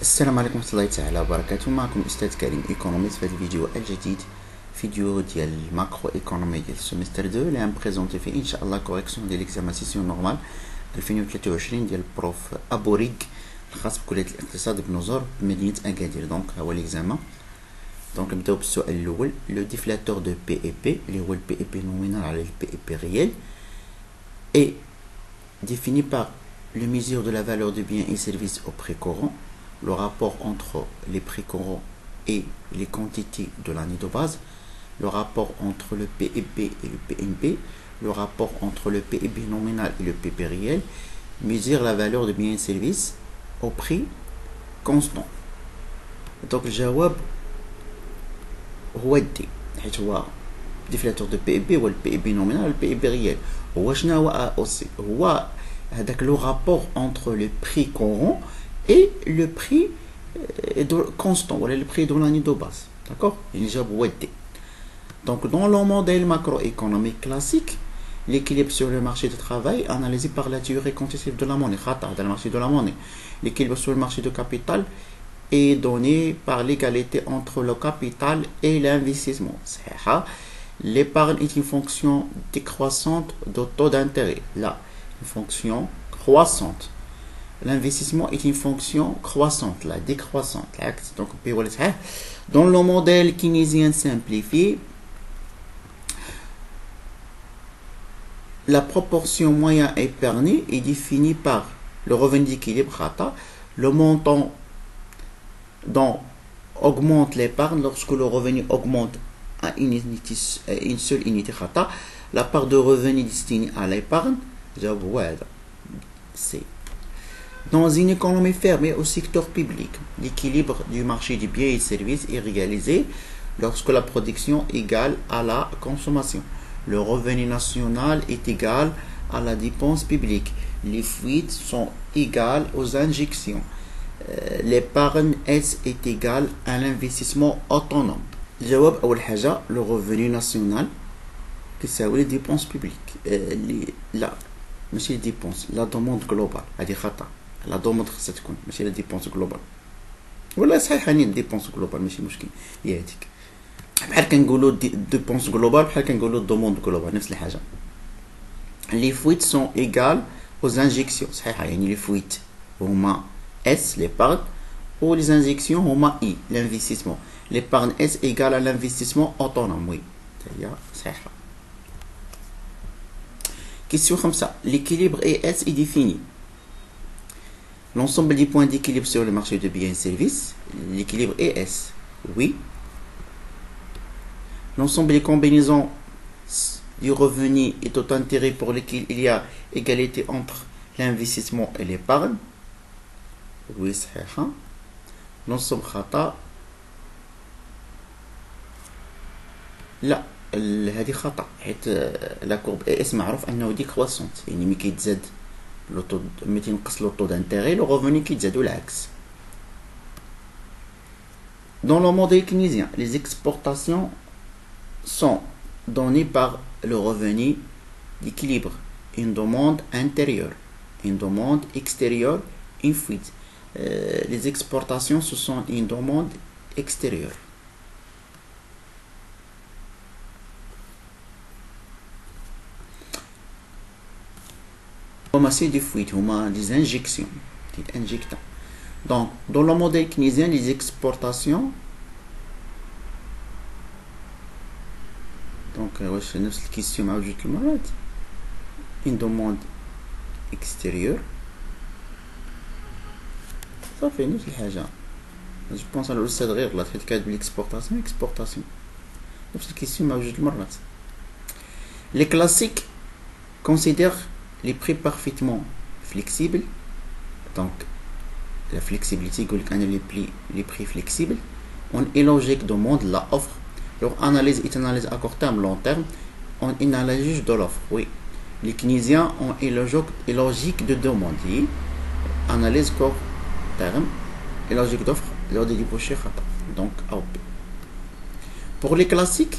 السلام عليكم ورحمة الله تعالى وبركاته. معكم أستاذ كريم إيكونوميست في هذا الفيديو الجديد، فيديو ديال الماكرو إيكونومي ديال السيمستر 2 اللي غنبريزونتي فيه إن شاء الله كوريكسيون ديال ليكزامان سيسيون نورمال 2023 ديال بروف أبوريغ الخاص بكلية الاقتصاد بنزور بمدينة أكادير. دونك ها هو ليكزامان. دونك نبداو بالسؤال الأول. لو ديفلاتور دو بي إي بي اللي هو البي إي بي نومينال على البي إي بي ريال est défini par le mesure de la valeur des biens et services au prix courant, le rapport entre les prix courants et les quantités de l'année de base, le rapport entre le PIB et le PNB, le rapport entre le PIB nominal et le PIB réel, mesure la valeur des biens et services au prix constant. Donc le jawab هو D حيت هو ديفلاتور دو بي بي هو البي بي نومينال والبي بي ريال. هو شنو هو اوسي؟ هو هذاك لو رابور انتر لو بري كورون et le prix constant, voilà le prix de l'année de base. D'accord? Donc, dans le modèle macroéconomique classique, l'équilibre sur le marché du travail analysé par la théorie quantitative de la monnaie, dans le marché de la monnaie. L'équilibre sur le marché du capital est donné par l'égalité entre le capital et l'investissement. L'épargne est une fonction décroissante de taux d'intérêt. Là, une fonction croissante. L'investissement est une fonction croissante, la décroissante. Donc, dans le modèle keynésien simplifié, la proportion moyen épargné est définie par le revenu d'équilibre, le montant dont augmente l'épargne lorsque le revenu augmente à une seule unité, la part de revenu destinée à l'épargne, c'est dans une économie fermée au secteur public, l'équilibre du marché des biens et services est réalisé lorsque la production est égale à la consommation. Le revenu national est égal à la dépense publique. Les fuites sont égales aux injections. L'épargne S est égale à l'investissement autonome. الجواب أول حاجة le revenu national كيساوي les dépenses publiques. لا ماشي les dépenses, la demande globale هذه خطأ. لا دوموند خصها تكون ماشي لا ديبونس جلوبال، ولا صحيح هاني ديبونس جلوبال ماشي مشكل، هي هذيك بحال كنقولوا ديبونس جلوبال بحال كنقولوا دوموند جلوبال نفس الحاجه. لي فويت سون ايغال aux injections صحيحه، يعني لي فويت هما اس l'épargne و لي انجيكسيون هما اي l'investissement. l'épargne S égale à l'investissement autonome. oui هي صحيحه. question 5. l'équilibre ES est défini. L'ensemble des points d'équilibre sur le marché de biens et services, l'équilibre ES, oui. L'ensemble des combinaisons du revenu et taux d'intérêt pour lesquels il y a égalité entre l'investissement et l'épargne, oui, c'est ça. L'ensemble خطأ. لا هذه خطأ حيت لا كورب ES معروف أنه ديكروسونت، يعني ملي كيتزاد ملي تنقص لو طو d'intérêt le revenu كيتزاد والعكس. Dans le modèle keynésien, les exportations sont données par le revenu d'équilibre, une demande intérieure, une demande extérieure, une fuite. Les exportations ce sont une demande extérieure. C'est des fuites, des injections, des injectants. Donc, dans le modèle keynésien, les exportations, donc, c'est une question, une demande extérieure. Ça fait une chose. Je pense à l'autre rire là, fait cas de l'exportation, exportation. Donc, cette question, les classiques considèrent les prix parfaitement flexibles. Donc la flexibilité les prix flexibles on est logique demande la offre. Leur analyse est analyse à court terme long terme, on est une analyse de l'offre. Oui, les keynésiens ont une logique de demande, analyse court terme et logique d'offre lors des débouchés. Donc pour les classiques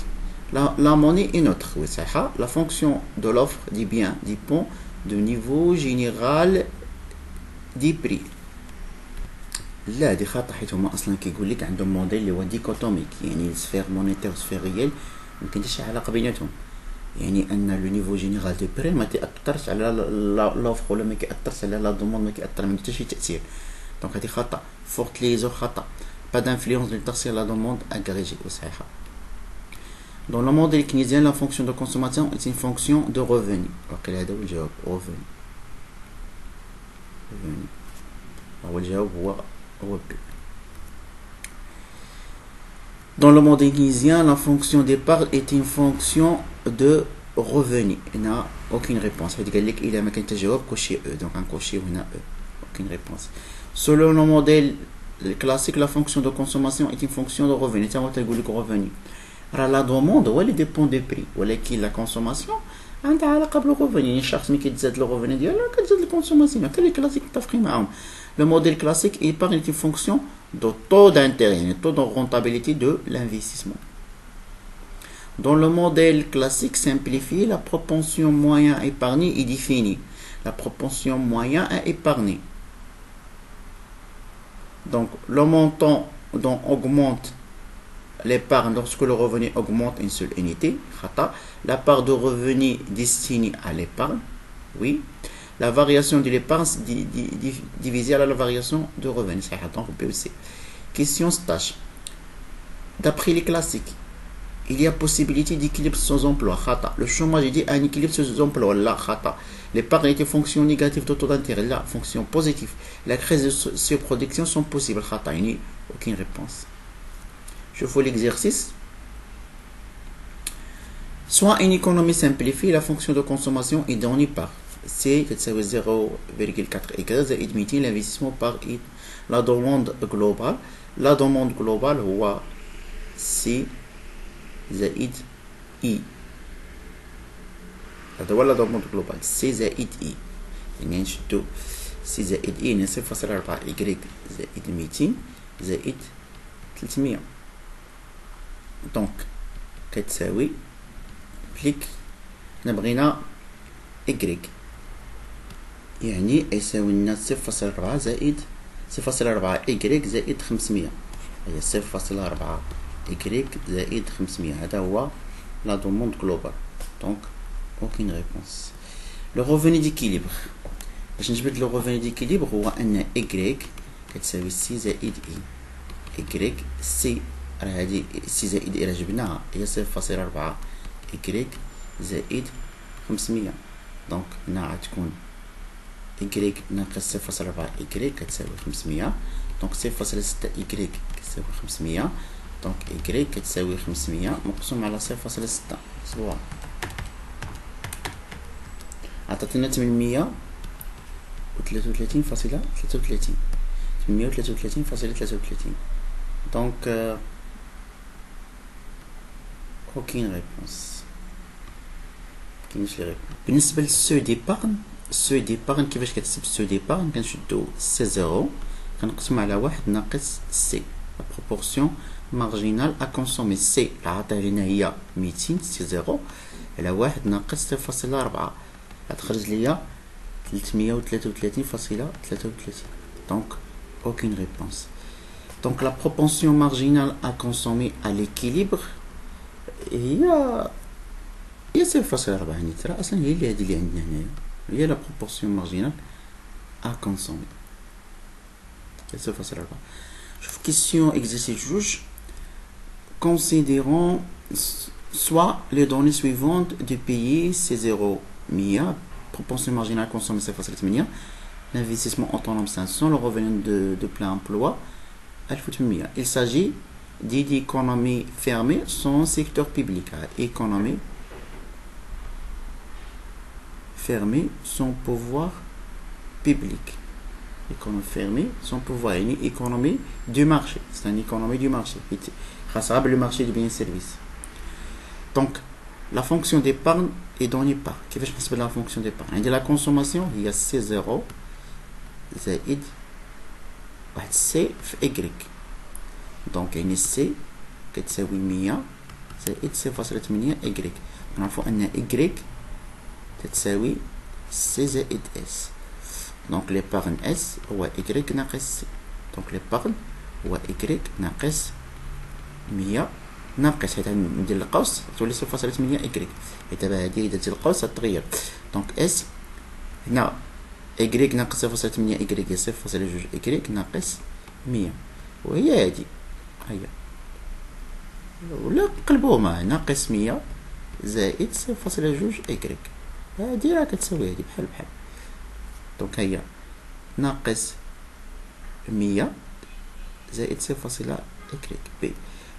la monnaie est neutre. Oui, c'est ça. La fonction de l'offre des biens dépend du niveau général des prix. لا هادي خطأ، حيت هما اصلا كيقول لك عندهم موديل اللي هو ديكوتوميك، يعني سفير مونيتير وسفير ريال مكاين حتى شي علاقه بيناتهم، يعني ان لو نيفو جينيرال دو بري ما تاثرش على لوفر ولا ما كيأثرش على لا دوموند، ما كيأثر من حتى شي تاثير. دونك هادي خطأ، فورت ليزور خطأ، با دانفلونس دو تاثير لا دوموند اغريجي وصحيحه. Dans le modèle keynésien, la fonction de consommation est une fonction de revenu. Ok, là, c'est le jawab, revenu. Revenu. Alors, le jawab, هو B. Dans le modèle keynésien, la fonction d'épargne est une fonction de revenu. Il n'y a aucune réponse. Il y a un jawab coché E, donc un coché ou un E. Aucune réponse. Selon le modèle classique, la fonction de consommation est une fonction de revenu. C'est un revenu. La demande هو اللي ديبون دو بري، ولكن لا كونسوماسيون عندها علاقه بالغوفوني، يعني الشخص ملي كيتزاد الغوفوني ديالو كتزاد الكونسوماسيون. حتى لي كلاسيك متفقين معاهم. لو موديل كلاسيك ايبارغ est une fonction de taux d'intérêt، يعني taux de rentabilité de l'investissement. Dans le modèle classique simplifié, la propension moyen à épargner est définie. La propension moyen à épargner. Donc le montant dont augmente l'épargne lorsque le revenu augmente une seule unité, la part de revenu destinée à l'épargne, oui, la variation de l'épargne divisée à la variation de revenu, donc BEC. Question stage. D'après les classiques, il y a possibilité d'équilibre sans emploi, le chômage est dit à un équilibre sans emploi, là, l'épargne est une fonction négative de taux d'intérêt, là, fonction positive, la crise de surproduction sont possibles, il n'y a aucune réponse. Je fais l'exercice. Soit une économie simplifiée, la fonction de consommation est donnée par C, qui est 0,4 Y, زائد 200 l'investissement par I. La demande globale. La demande globale, c'est C زائد I. هذا هو la demande globale. C زائد I. يعني نشدو C زائد I يعني 0.4 Y زائد 200 زائد 300. دونك كتساوي بليك حنا بغينا إكريك، يعني يساوي لنا 0.4 زائد 0.4 إكريك زائد 500، هي 0.4 إكريك زائد 500. هذا هو لا دوموند جلوبال. دونك أوكين ريبونس. لو ريفوني ديكيليبر، باش نجبد لو ريفوني ديكيليبر هو أن إكريك كتساوي سي زائد إي. إكريك سي هذه سي زائد إي جبناها هي 0.4 إكريك زائد 500. دونك هنا غتكون إكريك ناقص 0.4 إكريك كتساوي 500. دونك 0.6 إكريك كتساوي 500. دونك إكريك كتساوي 500 مقسوم على 0.6 صواب. عطاتنا 833.33. 833.33. Donc aucune réponse. بالنسبة للسو ديبارن، سو ديبارن كيفاش كتحسب سو ديبارن؟ كنشدو سي زيرو كنقسمو على واحد ناقص سي، لا بروبورسيون مارجينال ا كونسومي. سي اللي عطاها لينا هي 200، سي زيرو على واحد ناقص 0.4 غتخرج ليا 333.33. دونك aucune réponse. Donc la propension marginale à consommer à l'équilibre هي 0.4 يعني ترى اصلا هي اللي هادي اللي عندنا هنايا هي لا بروبورسيون مارجينال ا كونسومي 0.4. شوف كيسيون اكزرسيس جوج. considérons soit les données suivantes de payer C0 100, proportion marginale consommée 0.8, l'investissement autonome 500, le revenu de plein emploi 1800. Il s'agit d'économies fermées sans secteur public. Économie fermée sans pouvoir public. Économie fermée sans pouvoir. Une économie du marché. C'est une économie du marché. Responsable le marché des biens et services. Donc, la fonction d'épargne est donnée par. Qu'est-ce que je pense de la fonction d'épargne? De la consommation, il y a C0 زائد واحد سي في إكريك. دونك يعني سي كتساوي 100 زائد 0.8 إكريك. نعرفو أن إكريك تتساوي سي زائد اس. دونك ليبارن اس هو إكريك ناقص سي. دونك ليبارن هو إكريك ناقص 100 ناقص، حيت ندير القوس تولي 0.8 إكريك، حيت دابا هادي إذا درت القوس غتغير. دونك إس هنا إكريك ناقص 0.8 إكريك هي 0.2 إكريك ناقص 100، وهي هادي هي، ولا نقلبوهما ناقص 100 زائد 0.2 إكريك، هادي راه كتساوي هادي بحال بحال. دونك هي ناقص 100 زائد 0 إكريك بي.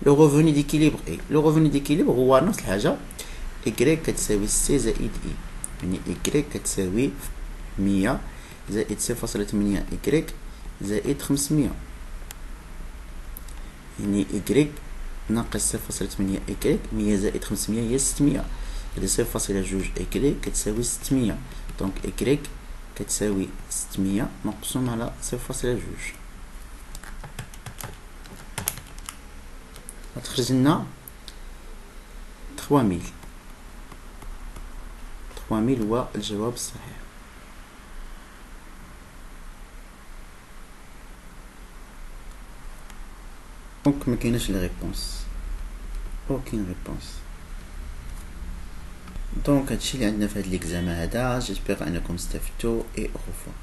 لو غوفوني ديكيليبر اي، لو غوفوني ديكيليبر هو نفس الحاجة، إكريك كتساوي سي زائد إي، يعني إكريك كتساوي 100 زائد 0.8 إكريك زائد 500، يعني إكريك ناقص 0.8 إكريك 100 زائد 500 هي 600، هادي 0.2 إكريك كتساوي 600، دونك إكريك كتساوي 600 مقسوم على 0.2 غتخرج لنا 3000. 3000 هو الجواب الصحيح. دونك مكايناش لي ريبونس، اوكين ريبونس. دونك هادشي اللي عندنا في هاد ليكزامان هذا، جيسبيغ انكم استفدتوا اي اوغفوار.